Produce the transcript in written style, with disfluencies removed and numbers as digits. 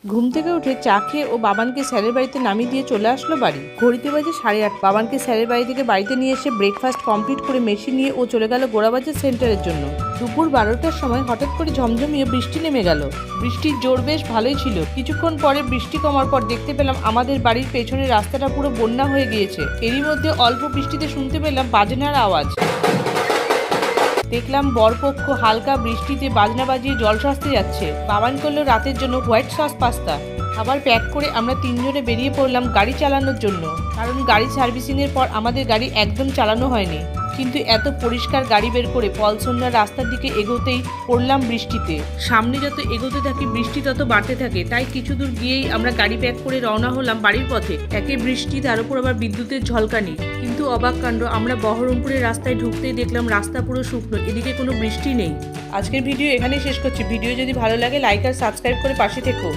ঘুম থেকে উঠে চা খেয়ে ও বাবানকে স্যারের বাড়িতে নামিয়ে দিয়ে চলে আসলো বাড়ি। ঘড়িতে বাজে 8:30। বাবানকে স্যারের বাড়ি থেকে বাড়িতে নিয়ে এসে ব্রেকফাস্ট কমপ্লিট করে মেশিন নিয়ে ও চলে গেল গোড়াবাজার সেন্টারের জন্য। দুপুর 12টার সময় হঠাৎ করে ঝমঝমিয়ে বৃষ্টি নেমে গেল। বৃষ্টির জোর বেশ ভালোই ছিল। কিছুক্ষণ পরে বৃষ্টি কমার পর দেখতে পেলাম আমাদের বাড়ির পেছনের রাস্তাটা পুরো বন্যা হয়ে গিয়েছে। এরই মধ্যে অল্প বৃষ্টিতে শুনতে পেলাম বাজনার আওয়াজ। দেখলাম বরপক্ষ হালকা বৃষ্টিতে বাজনা বাজিয়ে জল সাজতে যাচ্ছে। বাবান করলো রাতের জন্য হোয়াইট সস পাস্তা। আবার প্যাক করে আমরা তিনজনে বেরিয়ে পড়লাম গাড়ি চালানোর জন্য, কারণ গাড়ি সার্ভিসিংয়ের পর আমাদের গাড়ি একদম চালানো হয়নি। কিন্তু এত পরিষ্কার গাড়ি বের করে পলসন্যার রাস্তার দিকে এগোতেই পড়লাম বৃষ্টিতে। সামনে যত এগোতে থাকি বৃষ্টি তত বাড়তে থাকে, তাই কিছু দূর গিয়েই আমরা গাড়ি প্যাক করে রওনা হলাম বাড়ির পথে। একে বৃষ্টি, তার উপর আবার বিদ্যুতের ঝলকানি। কিন্তু অবাক কাণ্ড, আমরা বহরমপুরের রাস্তায় ঢুকতেই দেখলাম রাস্তা পুরো শুকনো, এদিকে কোনো বৃষ্টি নেই। আজকের ভিডিও এখানেই শেষ করছি। ভিডিও যদি ভালো লাগে লাইক আর সাবস্ক্রাইব করে পাশে থেকো।